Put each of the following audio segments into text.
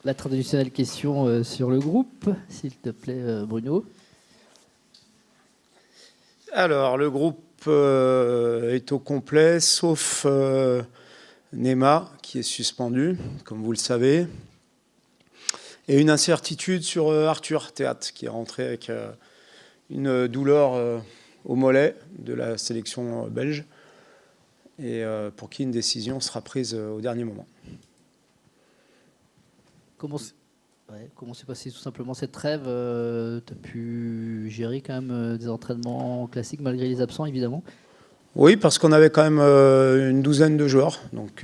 La traditionnelle question sur le groupe, s'il te plaît, Bruno. Alors, le groupe est au complet, sauf Nema, qui est suspendu, comme vous le savez. Et une incertitude sur Arthur Théâtre, qui est rentré avec une douleur au mollet de la sélection belge, et pour qui une décision sera prise au dernier moment. Comment s'est passée tout simplement cette trêve? Tu as pu gérer quand même des entraînements classiques malgré les absents, évidemment? Oui, parce qu'on avait quand même une douzaine de joueurs. Donc,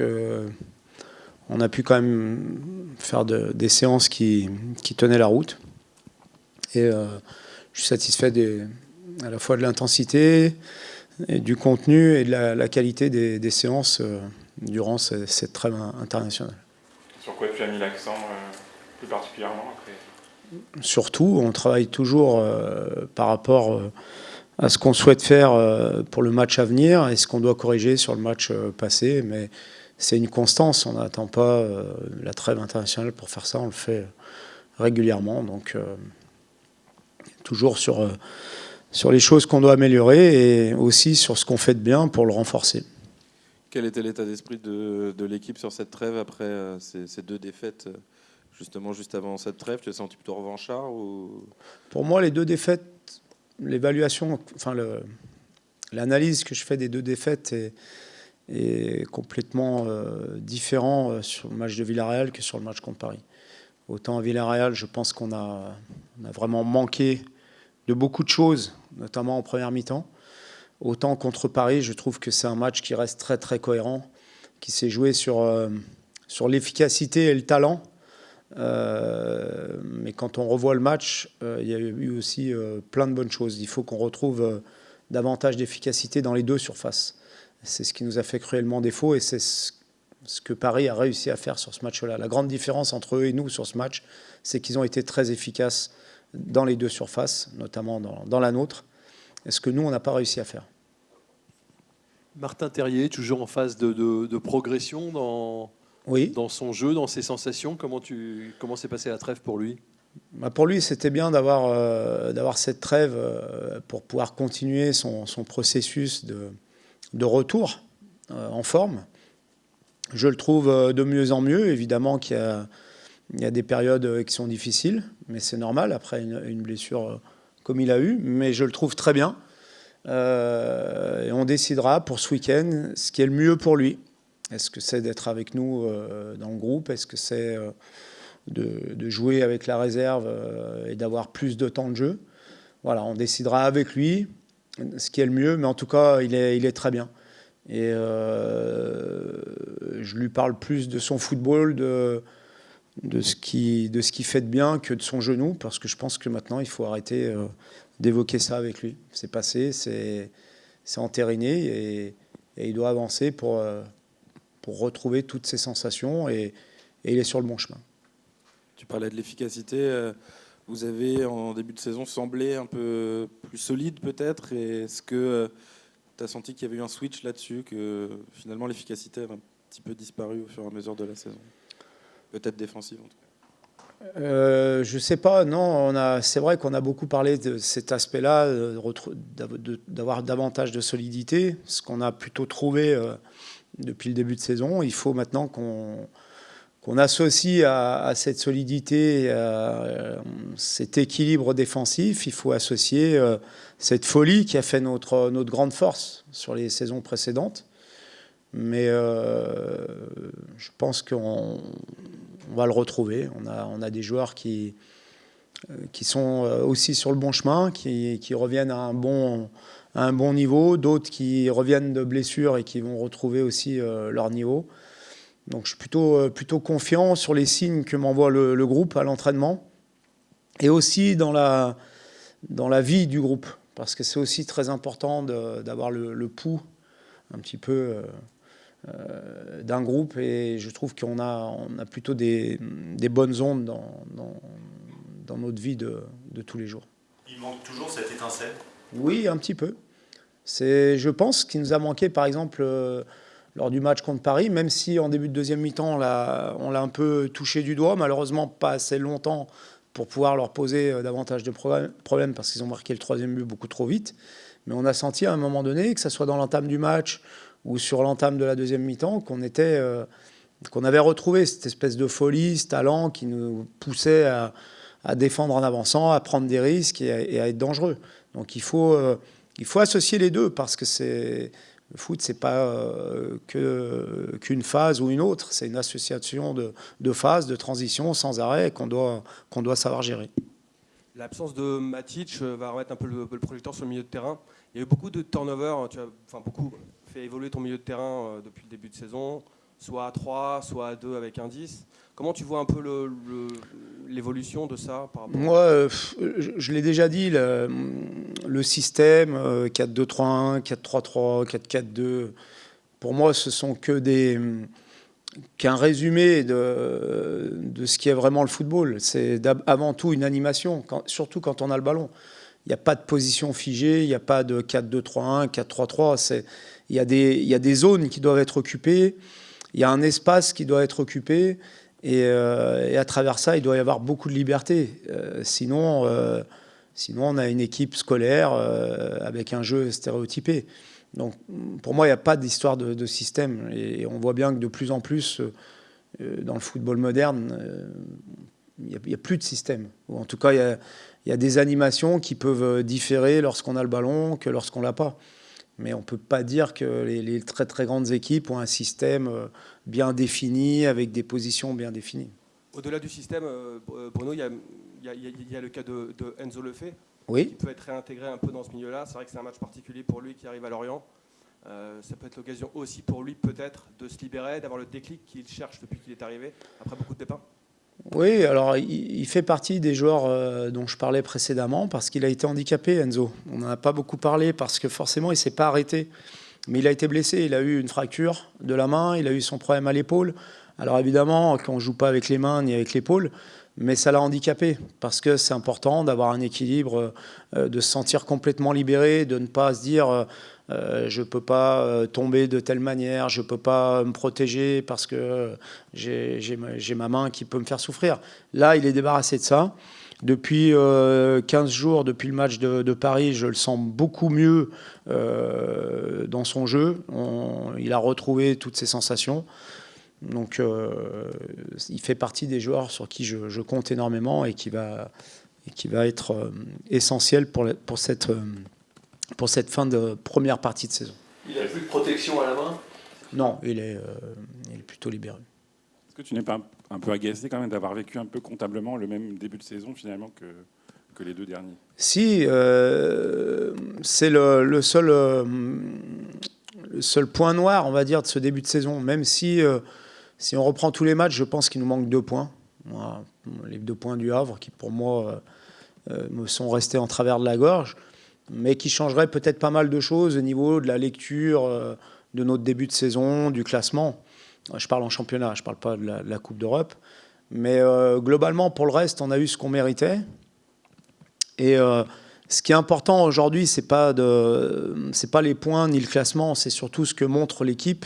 on a pu quand même faire des séances qui tenaient la route. Et je suis satisfait à la fois de l'intensité, et du contenu et de la qualité des séances durant cette trêve internationale. Sur quoi tu as mis l'accent plus particulièrement après? Surtout, on travaille toujours par rapport à ce qu'on souhaite faire pour le match à venir et ce qu'on doit corriger sur le match passé. Mais c'est une constance, on n'attend pas la trêve internationale pour faire ça, on le fait régulièrement. Donc, toujours sur les choses qu'on doit améliorer et aussi sur ce qu'on fait de bien pour le renforcer. Quel était l'état d'esprit de l'équipe sur cette trêve après ces deux défaites, justement juste avant cette trêve? Tu t'es senti plutôt revanchard ou... Pour moi, les deux défaites, l'évaluation, l'analyse que je fais des deux défaites est complètement différent sur le match de Villarreal que sur le match contre Paris. Autant à Villarreal, je pense qu'on a vraiment manqué de beaucoup de choses, notamment en première mi-temps. Autant contre Paris, je trouve que c'est un match qui reste très très cohérent, qui s'est joué sur l'efficacité et le talent. Mais quand on revoit le match, il y a eu aussi plein de bonnes choses. Il faut qu'on retrouve davantage d'efficacité dans les deux surfaces. C'est ce qui nous a fait cruellement défaut et c'est ce que Paris a réussi à faire sur ce match-là. La grande différence entre eux et nous sur ce match, c'est qu'ils ont été très efficaces dans les deux surfaces, notamment dans la nôtre. Et ce que nous, on n'a pas réussi à faire. Martin Terrier, toujours en phase de progression dans son jeu, dans ses sensations. Comment s'est passée la trêve pour lui? Pour lui, c'était bien d'avoir cette trêve pour pouvoir continuer son processus de retour en forme. Je le trouve de mieux en mieux. Évidemment qu'il y a des périodes qui sont difficiles, mais c'est normal après une blessure comme il a eu. Mais je le trouve très bien. Et on décidera pour ce week-end ce qui est le mieux pour lui. Est-ce que c'est d'être avec nous dans le groupe? Est-ce que c'est de jouer avec la réserve et d'avoir plus de temps de jeu? Voilà, on décidera avec lui ce qui est le mieux, mais en tout cas, il est très bien. Et je lui parle plus de son football, de ce qu'il fait de bien que de son genou, parce que je pense que maintenant, il faut arrêter d'évoquer ça avec lui. C'est passé, c'est entériné, et il doit avancer pour retrouver toutes ses sensations, et il est sur le bon chemin. Tu parlais de l'efficacité. Vous avez, en début de saison, semblé un peu plus solide peut-être. Est-ce que tu as senti qu'il y avait eu un switch là-dessus, que finalement l'efficacité avait un petit peu disparu au fur et à mesure de la saison? Peut-être défensive en tout cas. Je sais pas, non. C'est vrai qu'on a beaucoup parlé de cet aspect-là, d'avoir davantage de solidité, ce qu'on a plutôt trouvé depuis le début de saison. Il faut maintenant qu'on associe à cette solidité, à cet équilibre défensif, il faut associer cette folie qui a fait notre grande force sur les saisons précédentes. Mais je pense qu'on va le retrouver. On a des joueurs qui sont aussi sur le bon chemin, qui reviennent à un bon niveau, d'autres qui reviennent de blessures et qui vont retrouver aussi leur niveau. Donc je suis plutôt confiant sur les signes que m'envoie le groupe à l'entraînement et aussi dans la vie du groupe, parce que c'est aussi très important d'avoir le pouls un petit peu d'un groupe, et je trouve qu'on a plutôt des bonnes ondes dans notre vie de tous les jours. Il manque toujours cette étincelle? Oui, un petit peu. C'est, je pense, qu'il nous a manqué, par exemple, lors du match contre Paris, même si en début de deuxième mi-temps, on l'a un peu touché du doigt, malheureusement pas assez longtemps pour pouvoir leur poser davantage de problèmes parce qu'ils ont marqué le troisième but beaucoup trop vite. Mais on a senti à un moment donné, que ce soit dans l'entame du match ou sur l'entame de la deuxième mi-temps, qu'on avait retrouvé cette espèce de folie, ce talent qui nous poussait à défendre en avançant, à prendre des risques et à être dangereux. Donc il faut associer les deux parce que le foot, c'est pas qu'une phase ou une autre, c'est une association de phases, de transitions sans arrêt qu'on doit savoir gérer. L'absence de Matic va remettre un peu le projecteur sur le milieu de terrain. Il y a eu beaucoup de turnover, tu as beaucoup fait évoluer ton milieu de terrain depuis le début de saison, soit à 3, soit à 2 avec un 10. Comment tu vois un peu l'évolution de ça par rapport Moi, je l'ai déjà dit, le système 4-2-3-1, 4-3-3, 4-4-2, pour moi, ce sont qu'un résumé de ce qui est vraiment le football. C'est avant tout une animation, surtout quand on a le ballon. Il n'y a pas de position figée, il n'y a pas de 4-2-3-1, 4-3-3. Il y a des zones qui doivent être occupées, il y a un espace qui doit être occupé. Et à travers ça, il doit y avoir beaucoup de liberté. Sinon, on a une équipe scolaire avec un jeu stéréotypé. Donc, pour moi, il n'y a pas d'histoire de système. Et on voit bien que de plus en plus, dans le football moderne, il n'y a plus de système. Ou en tout cas, il y a des animations qui peuvent différer lorsqu'on a le ballon que lorsqu'on ne l'a pas. Mais on ne peut pas dire que les très très grandes équipes ont un système bien défini, avec des positions bien définies. Au-delà du système, Bruno, il y a le cas de Enzo Lefebvre, oui, qui peut être réintégré un peu dans ce milieu-là. C'est vrai que c'est un match particulier pour lui qui arrive à Lorient. Ça peut être l'occasion aussi pour lui peut-être de se libérer, d'avoir le déclic qu'il cherche depuis qu'il est arrivé, après beaucoup de pépins. Oui, alors il fait partie des joueurs dont je parlais précédemment parce qu'il a été handicapé, Enzo. On n'en a pas beaucoup parlé parce que forcément il ne s'est pas arrêté. Mais il a été blessé, il a eu une fracture de la main, il a eu son problème à l'épaule. Alors évidemment, quand on ne joue pas avec les mains ni avec l'épaule, mais ça l'a handicapé parce que c'est important d'avoir un équilibre, de se sentir complètement libéré, de ne pas se dire je ne peux pas tomber de telle manière, je ne peux pas me protéger parce que j'ai ma main qui peut me faire souffrir. Là, il est débarrassé de ça. Depuis 15 jours, depuis le match de Paris, je le sens beaucoup mieux dans son jeu. Il a retrouvé toutes ses sensations. Donc, il fait partie des joueurs sur qui je compte énormément et qui va être essentiel pour cette fin de première partie de saison. Il n'a plus de protection à la main ? Non, il est plutôt libéré. Est-ce que tu n'es pas un peu agacé quand même d'avoir vécu un peu comptablement le même début de saison finalement que les deux derniers ? Si, c'est le seul point noir, on va dire, de ce début de saison. Même si on reprend tous les matchs, je pense qu'il nous manque 2 points. Voilà, les 2 points du Havre qui, pour moi, me sont restés en travers de la gorge, mais qui changeraient peut-être pas mal de choses au niveau de la lecture de notre début de saison, du classement. Je parle en championnat, je ne parle pas de la Coupe d'Europe. Mais globalement, pour le reste, on a eu ce qu'on méritait. Et ce qui est important aujourd'hui, c'est pas les points ni le classement, c'est surtout ce que montre l'équipe,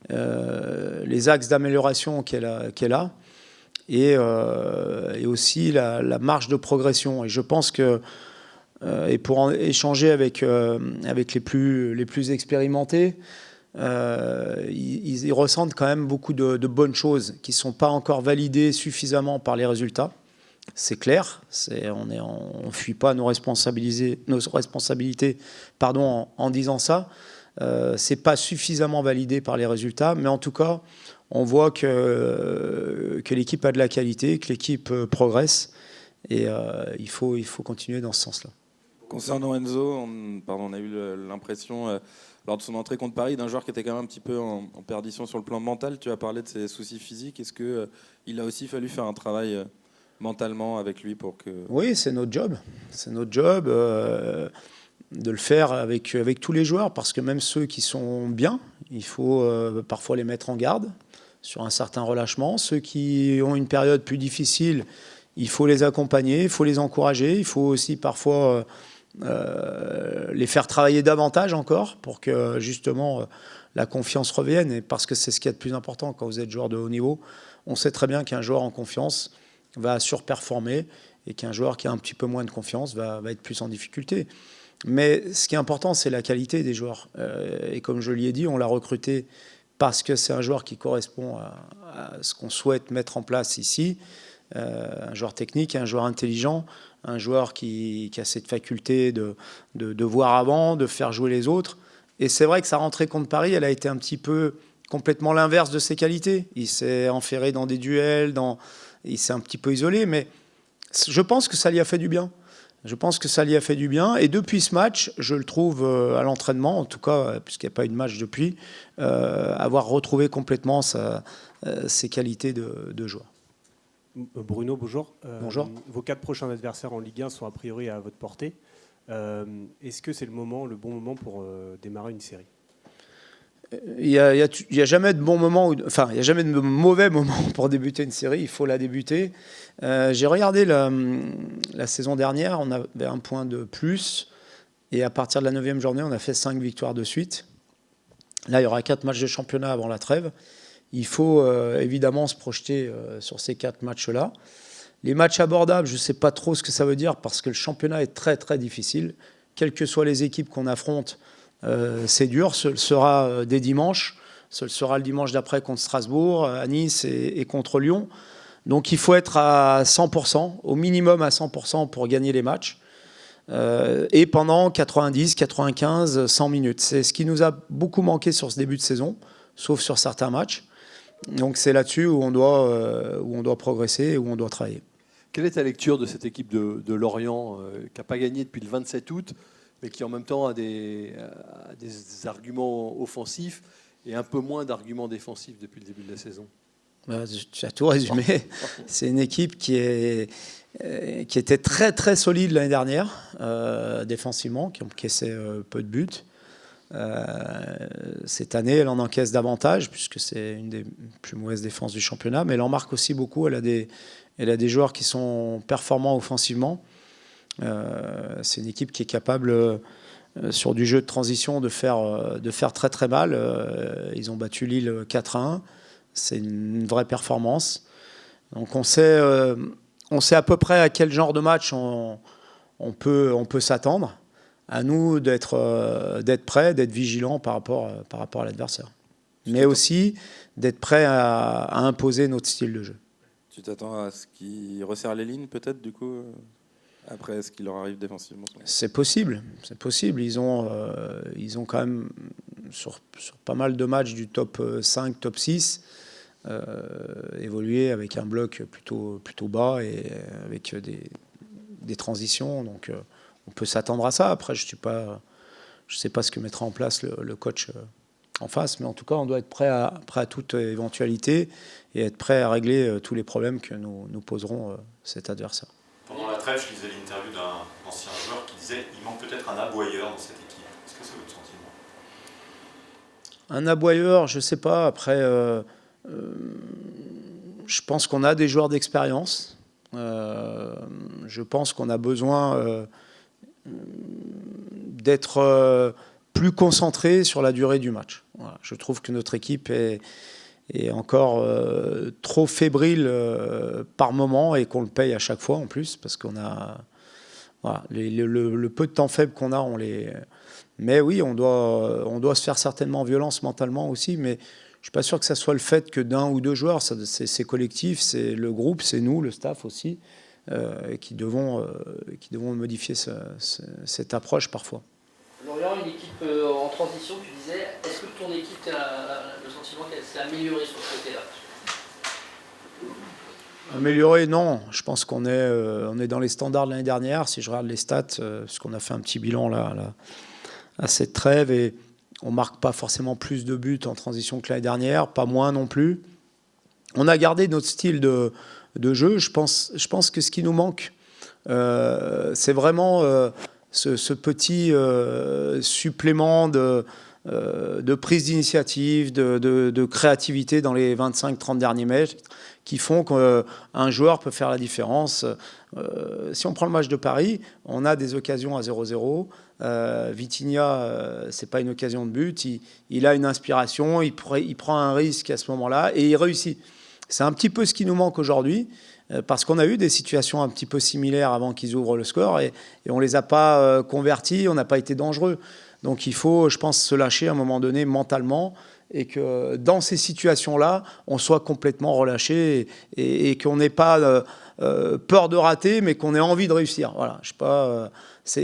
les axes d'amélioration qu'elle a, et aussi la marge de progression. Et je pense que, et pour échanger avec les plus expérimentés, ils ressentent quand même beaucoup de bonnes choses qui ne sont pas encore validées suffisamment par les résultats. C'est clair, on ne fuit pas nos responsabilités en disant ça. Ce n'est pas suffisamment validé par les résultats, mais en tout cas, on voit que l'équipe a de la qualité, que l'équipe progresse, et il faut continuer dans ce sens-là. Concernant Enzo, on a eu l'impression, lors de son entrée contre Paris, d'un joueur qui était quand même un petit peu en perdition sur le plan mental. Tu as parlé de ses soucis physiques. Est-ce qu'il a aussi fallu faire un travail mentalement avec lui pour que... Oui, c'est notre job. C'est notre job de le faire avec tous les joueurs, parce que même ceux qui sont bien, il faut parfois les mettre en garde sur un certain relâchement. Ceux qui ont une période plus difficile, il faut les accompagner, il faut les encourager, il faut aussi parfois les faire travailler davantage encore pour que justement la confiance revienne, et parce que c'est ce qu'il y a de plus important quand vous êtes joueur de haut niveau. On sait très bien qu'un joueur en confiance va surperformer et qu'un joueur qui a un petit peu moins de confiance va être plus en difficulté. Mais ce qui est important, c'est la qualité des joueurs. Et comme je l'ai dit, on l'a recruté parce que c'est un joueur qui correspond à ce qu'on souhaite mettre en place ici. Un joueur technique, un joueur intelligent, un joueur qui a cette faculté de voir avant, de faire jouer les autres. Et c'est vrai que sa rentrée contre Paris, elle a été un petit peu complètement l'inverse de ses qualités. Il s'est enferré dans des duels, il s'est un petit peu isolé, mais je pense que ça lui a fait du bien. Je pense que ça lui a fait du bien. Et depuis ce match, je le trouve à l'entraînement, en tout cas, puisqu'il n'y a pas eu de match depuis, avoir retrouvé complètement ses qualités de joueur. Bruno, bonjour. Bonjour. Vos 4 prochains adversaires en Ligue 1 sont a priori à votre portée. Est-ce que c'est le bon moment pour démarrer une série ? Il y a jamais de bon moment, enfin, il n'y a jamais de mauvais moment pour débuter une série. Il faut la débuter. J'ai regardé la saison dernière, on avait un point de plus. Et à partir de la 9e journée, on a fait 5 victoires de suite. Là, il y aura 4 matchs de championnat avant la trêve. Il faut évidemment se projeter sur ces 4 matchs-là. Les matchs abordables, je ne sais pas trop ce que ça veut dire parce que le championnat est très très difficile. Quelles que soient les équipes qu'on affronte, c'est dur. Ce sera dès dimanche. Ce sera le dimanche d'après contre Strasbourg, à Nice et contre Lyon. Donc il faut être à 100%, au minimum à 100% pour gagner les matchs. Et pendant 90, 95, 100 minutes. C'est ce qui nous a beaucoup manqué sur ce début de saison, sauf sur certains matchs. Donc c'est là-dessus où on doit progresser et où on doit travailler. Quelle est ta lecture de cette équipe de Lorient qui n'a pas gagné depuis le 27 août, mais qui en même temps a des arguments offensifs et un peu moins d'arguments défensifs depuis le début de la saison ? Tu as tout résumé. C'est une équipe qui était très très solide l'année dernière, défensivement, qui encaissait peu de buts. Cette année, elle en encaisse davantage, puisque c'est une des plus mauvaises défenses du championnat, mais elle en marque aussi beaucoup. Elle a des joueurs qui sont performants offensivement. C'est une équipe qui est capable, sur du jeu de transition, de faire très très mal. Ils ont battu Lille 4-1. C'est une vraie performance. Donc on sait à peu près à quel genre de match on peut s'attendre. À nous d'être prêts, d'être vigilants par rapport à l'adversaire. Mais aussi d'être prêts à imposer notre style de jeu. Tu t'attends à ce qu'ils resserrent les lignes peut-être du coup après ce qui leur arrive défensivement? C'est possible. Ils ont quand même sur pas mal de matchs du top 5, top 6 évolué avec un bloc plutôt bas et avec des transitions. Donc on peut s'attendre à ça. Après, je sais pas ce que mettra en place le coach en face, mais en tout cas, on doit être prêt à toute éventualité et être prêt à régler tous les problèmes que nous poseront cet adversaire. Pendant la trêve, je lisais l'interview d'un ancien joueur qui disait il manque peut-être un aboyeur dans cette équipe. Est-ce que c'est votre sentiment? Un aboyeur, je ne sais pas. Après, je pense qu'on a des joueurs d'expérience. Je pense qu'on a besoin d'être plus concentré sur la durée du match. Voilà. Je trouve que notre équipe est encore trop fébrile par moment et qu'on le paye à chaque fois en plus parce qu'on a le peu de temps faible qu'on a, mais oui, on doit se faire certainement violence mentalement aussi, mais je suis pas sûr que ça soit le fait que d'un ou deux joueurs. C'est collectif, c'est le groupe, c'est nous, le staff aussi, qui devons modifier cette approche parfois. Lorient, une équipe en transition, tu disais, est-ce que ton équipe, tu as le sentiment qu'elle s'est améliorée sur ce côté-là? Améliorée, non. Je pense qu'on est dans les standards de l'année dernière. Si je regarde les stats, parce qu'on a fait un petit bilan là, à cette trêve, et on ne marque pas forcément plus de buts en transition que l'année dernière, pas moins non plus. On a gardé notre style de jeu. Je pense que ce qui nous manque, c'est vraiment ce petit supplément de prise d'initiative, de créativité dans les 25-30 derniers mètres qui font qu'un joueur peut faire la différence. Si on prend le match de Paris, on a des occasions à 0-0, Vitinha, c'est pas une occasion de but. Il a une inspiration, il prend un risque à ce moment-là et il réussit. C'est un petit peu ce qui nous manque aujourd'hui, parce qu'on a eu des situations un petit peu similaires avant qu'ils ouvrent le score et on les a pas convertis, on n'a pas été dangereux. Donc il faut, je pense, se lâcher à un moment donné mentalement et que dans ces situations-là, on soit complètement relâché et qu'on n'ait pas peur de rater, mais qu'on ait envie de réussir. Voilà, je sais pas.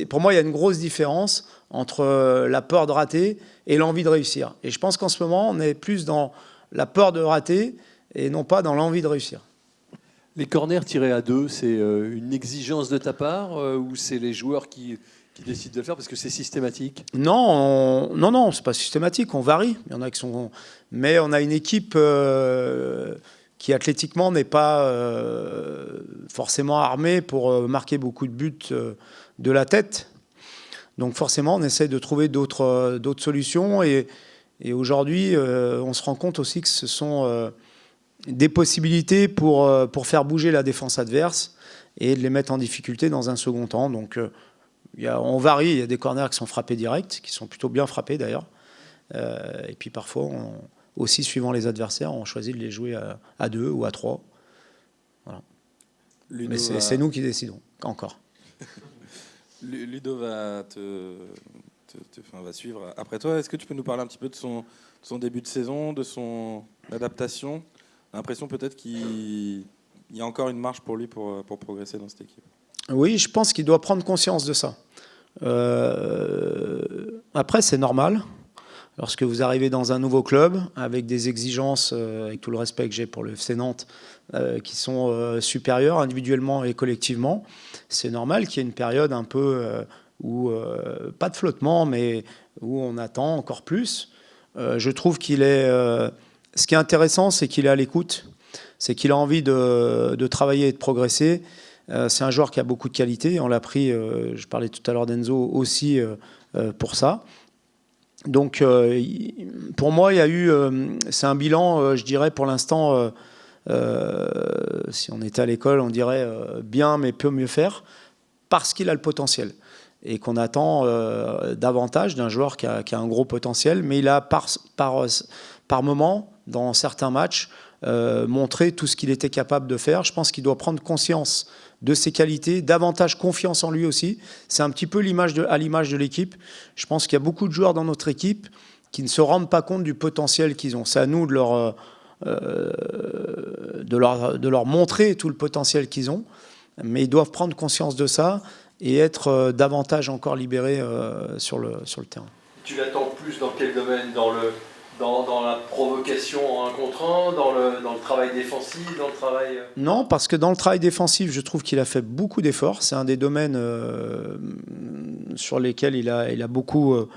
Pour moi, il y a une grosse différence entre la peur de rater et l'envie de réussir. Et je pense qu'en ce moment, on est plus dans la peur de rater et non pas dans l'envie de réussir. Les corners tirés à 2, c'est une exigence de ta part ou c'est les joueurs qui décident de le faire parce que c'est systématique? Non, non, c'est pas systématique. On varie. Il y en a qui sont, mais on a une équipe qui athlétiquement n'est pas forcément armée pour marquer beaucoup de buts de la tête. Donc forcément, on essaie de trouver d'autres solutions. Et aujourd'hui, on se rend compte aussi que ce sont des possibilités pour faire bouger la défense adverse et de les mettre en difficulté dans un second temps. Donc on varie. Il y a des corners qui sont frappés direct, qui sont plutôt bien frappés d'ailleurs. Et puis parfois, aussi suivant les adversaires, on choisit de les jouer à 2 ou à 3. Voilà. Mais c'est nous qui décidons, encore. Ludo va va suivre après toi. Est-ce que tu peux nous parler un petit peu de son début de saison, de son adaptation? On a l'impression peut-être qu'il y a encore une marge pour lui pour progresser dans cette équipe. Oui, je pense qu'il doit prendre conscience de ça. Après, c'est normal. Lorsque vous arrivez dans un nouveau club, avec des exigences, avec tout le respect que j'ai pour le FC Nantes, qui sont supérieures individuellement et collectivement, c'est normal qu'il y ait une période un peu où, pas de flottement, mais où on attend encore plus. Je trouve qu'il est... ce qui est intéressant, c'est qu'il est à l'écoute, c'est qu'il a envie de travailler et de progresser. C'est un joueur qui a beaucoup de qualité. On l'a pris, je parlais tout à l'heure d'Enzo aussi pour ça. Donc, pour moi, il y a eu, c'est un bilan, je dirais, pour l'instant, si on était à l'école, on dirait bien, mais peut mieux faire, parce qu'il a le potentiel. Et qu'on attend davantage d'un joueur qui a un gros potentiel, mais il a par moment, dans certains matchs, montré tout ce qu'il était capable de faire. Je pense qu'il doit prendre conscience de ses qualités, davantage confiance en lui aussi. C'est un petit peu à l'image de l'équipe. Je pense qu'il y a beaucoup de joueurs dans notre équipe qui ne se rendent pas compte du potentiel qu'ils ont. C'est à nous de leur montrer tout le potentiel qu'ils ont, mais ils doivent prendre conscience de ça et être davantage encore libérés sur le terrain. Tu l'attends plus dans quel domaine? Dans la provocation en 1 contre 1, dans le travail défensif, dans le travail... Non, parce que dans le travail défensif, je trouve qu'il a fait beaucoup d'efforts. C'est un des domaines sur lesquels il a beaucoup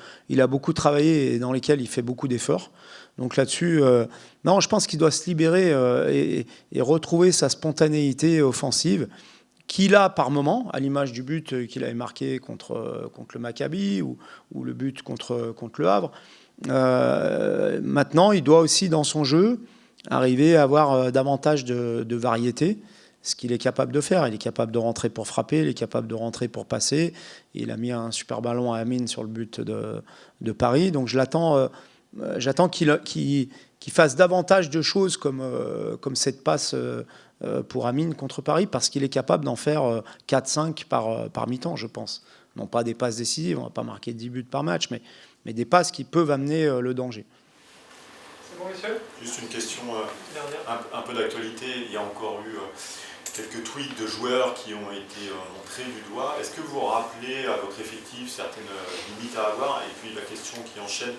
travaillé et dans lesquels il fait beaucoup d'efforts. Donc là-dessus, non, je pense qu'il doit se libérer et retrouver sa spontanéité offensive qu'il a par moment, à l'image du but qu'il avait marqué contre le Maccabi ou le but contre le Havre. Maintenant, il doit aussi, dans son jeu, arriver à avoir davantage de variété, ce qu'il est capable de faire. Il est capable de rentrer pour frapper, il est capable de rentrer pour passer. Il a mis un super ballon à Amine sur le but de Paris. Donc j'attends qu'il fasse davantage de choses comme cette passe pour Amine contre Paris, parce qu'il est capable d'en faire 4-5 par mi-temps, je pense. Non pas des passes décisives, on ne va pas marquer 10 buts par match, mais des passes qui peuvent amener le danger. C'est bon, messieurs ? Juste une question un peu d'actualité. Il y a encore eu quelques tweets de joueurs qui ont été montrés du doigt. Est-ce que vous rappelez à votre effectif certaines limites à avoir? Et puis la question qui enchaîne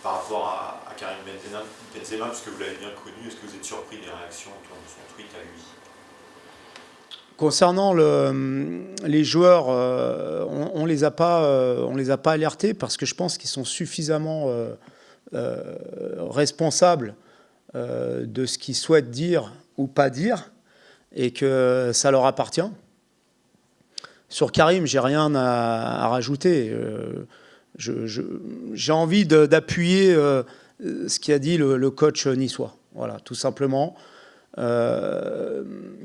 par rapport à Karim Benzema, parce que vous l'avez bien connu, est-ce que vous êtes surpris des réactions autour de son tweet à lui? Concernant les joueurs, on les a pas alertés parce que je pense qu'ils sont suffisamment responsables de ce qu'ils souhaitent dire ou pas dire et que ça leur appartient. Sur Karim, j'ai rien à rajouter. J'ai envie d'appuyer ce qu'a dit le coach niçois. Voilà, tout simplement.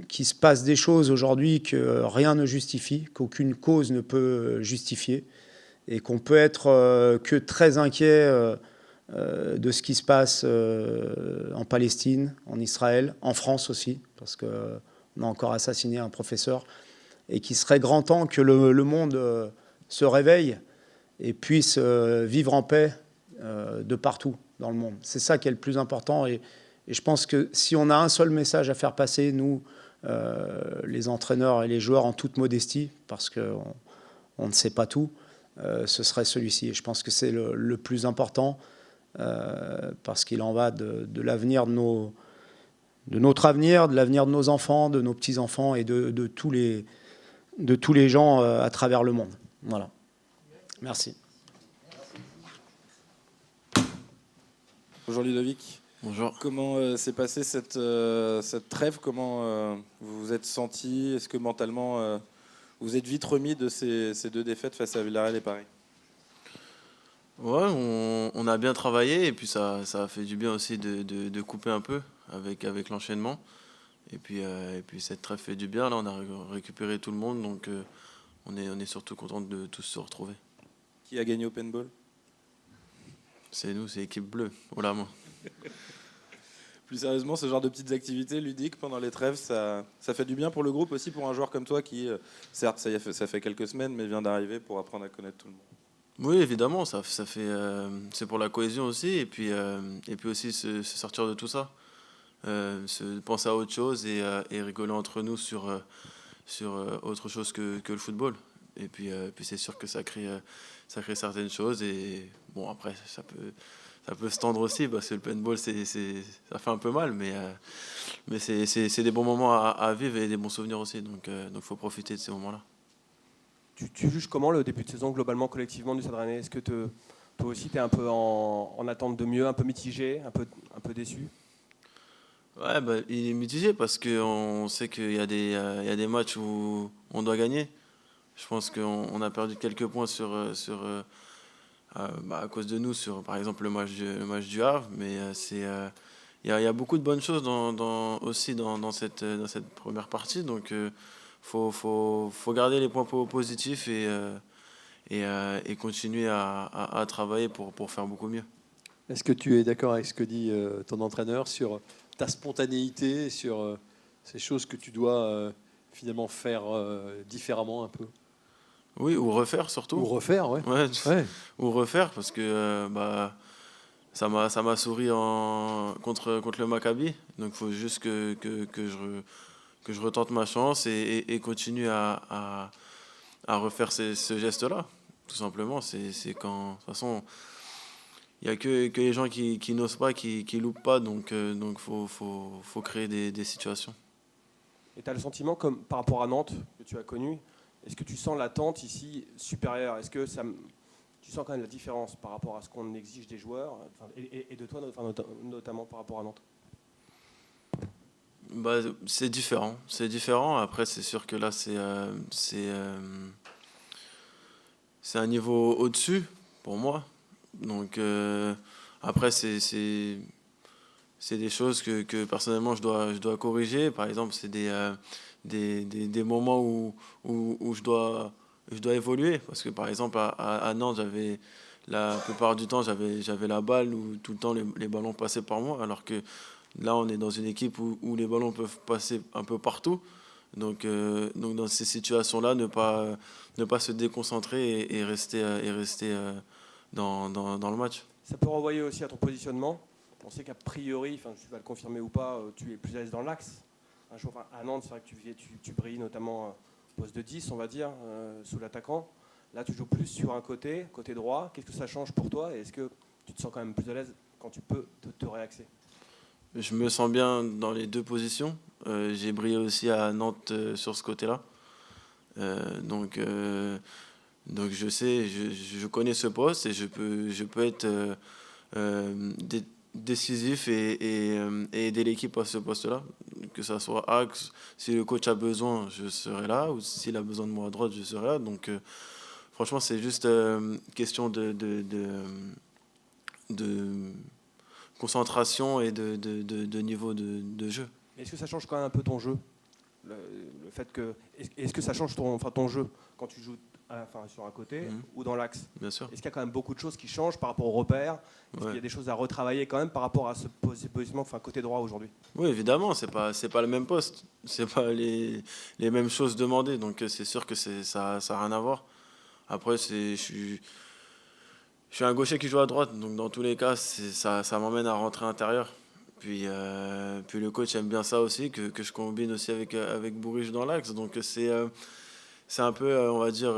Qu'il se passe des choses aujourd'hui que rien ne justifie, qu'aucune cause ne peut justifier, et qu'on peut être que très inquiet de ce qui se passe en Palestine, en Israël, en France aussi, parce qu'on a encore assassiné un professeur, et qu'il serait grand temps que le monde se réveille et puisse vivre en paix de partout dans le monde. C'est ça qui est le plus important, et je pense que si on a un seul message à faire passer, nous, les entraîneurs et les joueurs, en toute modestie, parce qu'on ne sait pas tout, ce serait celui-ci. Et je pense que c'est le plus important, parce qu'il en va de l'avenir de notre avenir, de l'avenir de nos enfants, de nos petits-enfants et de tous les gens à travers le monde. Voilà. Merci. Bonjour Ludovic. Bonjour. Comment s'est passée cette trêve? Comment vous vous êtes senti? Est-ce que mentalement vous êtes vite remis de ces 2 défaites face à Villarreal et Paris? Ouais, on a bien travaillé et puis ça a fait du bien aussi de couper un peu avec l'enchaînement. Et puis cette trêve fait du bien. Là, on a récupéré tout le monde, donc on est surtout content de tous se retrouver. Qui a gagné au paintball? C'est nous, c'est l'équipe bleue. Oh là, moi. Plus sérieusement, ce genre de petites activités ludiques pendant les trêves, ça fait du bien pour le groupe aussi, pour un joueur comme toi qui, certes, ça fait quelques semaines, mais vient d'arriver pour apprendre à connaître tout le monde. Oui, évidemment, ça fait, c'est pour la cohésion aussi, et puis aussi se sortir de tout ça, penser à autre chose et rigoler entre nous sur autre chose que le football. Et puis c'est sûr que ça crée certaines choses, et bon, après ça peut se tendre aussi, parce que le paintball ça fait un peu mal, mais c'est des bons moments à vivre et des bons souvenirs aussi, donc faut profiter de ces moments-là. Tu juges comment le début de saison globalement, collectivement du Stade Rennais? Est-ce que toi aussi tu es un peu en attente de mieux, un peu mitigé, un peu déçu? Ouais, il est mitigé parce qu'on sait qu'il y a des matchs où on doit gagner. Je pense qu'on a perdu quelques points à cause de nous, par exemple le match du Havre, mais il y a beaucoup de bonnes choses aussi dans cette première partie, donc faut garder les points positifs et continuer à travailler pour faire beaucoup mieux. Est-ce que tu es d'accord avec ce que dit ton entraîneur sur ta spontanéité, sur ces choses que tu dois finalement faire différemment un peu? Oui, ou refaire surtout. Ou refaire, ouais. Ouais. Ou refaire, parce que ça m'a souri contre le Maccabi. Donc il faut juste que je retente ma chance et continue à refaire ce geste-là. Tout simplement, c'est quand... De toute façon, il n'y a que les gens qui n'osent pas, qui loupent pas. Donc faut créer des situations. Et tu as le sentiment, comme par rapport à Nantes, que tu as connu, est-ce que tu sens l'attente ici supérieure? Est-ce que tu sens quand même la différence par rapport à ce qu'on exige des joueurs et de toi, notamment par rapport à Nantes? C'est différent. Après, c'est sûr que là, c'est un niveau au-dessus pour moi. Donc après, c'est des choses que personnellement je dois corriger. Par exemple, c'est des moments où je dois évoluer, parce que par exemple à Nantes, la plupart du temps j'avais la balle, où tout le temps les ballons passaient par moi, alors que là on est dans une équipe où les ballons peuvent passer un peu partout, donc dans ces situations là ne pas se déconcentrer et rester dans le match. Ça peut renvoyer aussi à ton positionnement. On sait qu'a priori, tu vas le confirmer ou pas, tu es plus à l'aise dans l'axe. Un jour, à Nantes, c'est vrai que tu brilles notamment au poste de 10, on va dire, sous l'attaquant. Là, tu joues plus sur un côté droit. Qu'est-ce que ça change pour toi? Et est-ce que tu te sens quand même plus à l'aise quand tu peux te réaxer? Je me sens bien dans les deux positions. J'ai brillé aussi à Nantes sur ce côté-là. Donc je sais, je connais ce poste et je peux être décisif et aider l'équipe à ce poste-là, que ça soit axe. Si le coach a besoin, je serai là, ou s'il a besoin de moi à droite, je serai là. Donc franchement, c'est juste question de concentration et de niveau de jeu. Est-ce que ça change quand même un peu ton jeu? Le fait que, est-ce que ça change ton jeu quand tu joues sur un côté Mhm. ou dans l'axe. Bien sûr. Est-ce qu'il y a quand même beaucoup de choses qui changent par rapport au repère? Est-ce Ouais. qu'il y a des choses à retravailler quand même par rapport à ce positionnement côté droit aujourd'hui? Oui, évidemment, c'est pas le même poste, c'est pas les mêmes choses demandées, donc c'est sûr que ça a rien à voir. Après, je suis un gaucher qui joue à droite, donc dans tous les cas, ça m'emmène à rentrer intérieur. Puis le coach aime bien ça aussi, que je combine aussi avec Bouriche dans l'axe, donc c'est un peu, on va dire,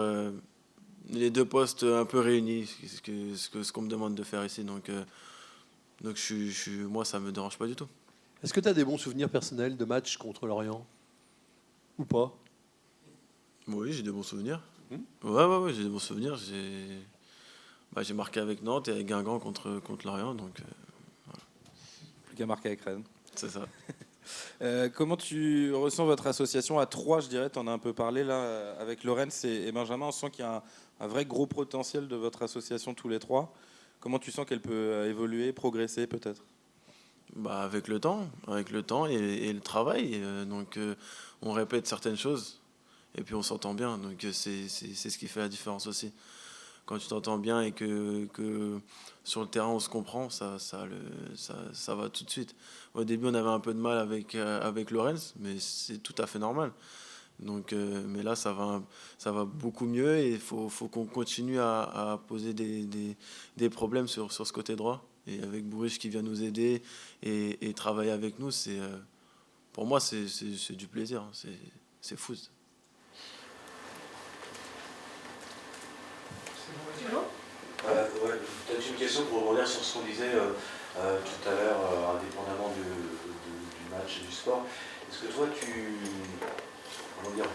les deux postes un peu réunis, ce qu'on me demande de faire ici, donc moi, ça me dérange pas du tout. Est-ce que tu as des bons souvenirs personnels de matchs contre Lorient? Ou pas? Oui, j'ai de bons souvenirs. Mhm. Ouais, j'ai de bons souvenirs. J'ai marqué avec Nantes et avec Guingamp contre Lorient, donc Plus qu'à marquer avec Rennes. c'est ça. Comment tu ressens votre association à 3, je dirais, tu en as un peu parlé là, avec Lorenz et Benjamin, on sent qu'il y a un vrai gros potentiel de votre association tous les trois. Comment tu sens qu'elle peut évoluer, progresser peut-être? Avec le temps et le travail. On répète certaines choses et puis on s'entend bien. Donc c'est ce qui fait la différence aussi. Quand tu t'entends bien et que sur le terrain on se comprend, ça va tout de suite. Au début on avait un peu de mal avec Lorenz, mais c'est tout à fait normal. Donc, mais là ça va beaucoup mieux et il faut qu'on continue à poser des problèmes sur ce côté droit. Et avec Bouriche qui vient nous aider et travailler avec nous, pour moi c'est du plaisir, hein. C'est fou. Peut-être une question pour rebondir sur ce qu'on disait tout à l'heure, indépendamment du match et du sport. Est-ce que toi, comment dire,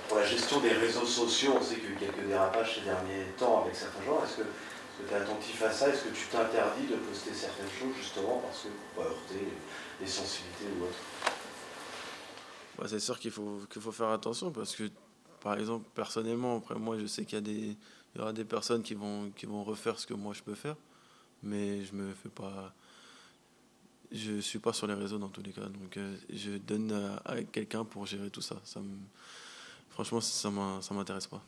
pour la gestion des réseaux sociaux, on sait qu'il y a eu quelques dérapages ces derniers temps avec certains joueurs, est-ce que tu es attentif à ça? Est-ce que tu t'interdis de poster certaines choses justement parce que pour heurter les sensibilités ou autre? C'est sûr qu'il faut faire attention parce que, par exemple, personnellement, après moi, je sais qu'il y aura des personnes qui vont refaire ce que moi je peux faire, mais je suis pas sur les réseaux dans tous les cas, donc je donne à quelqu'un pour gérer tout ça. Franchement, ça m'intéresse pas.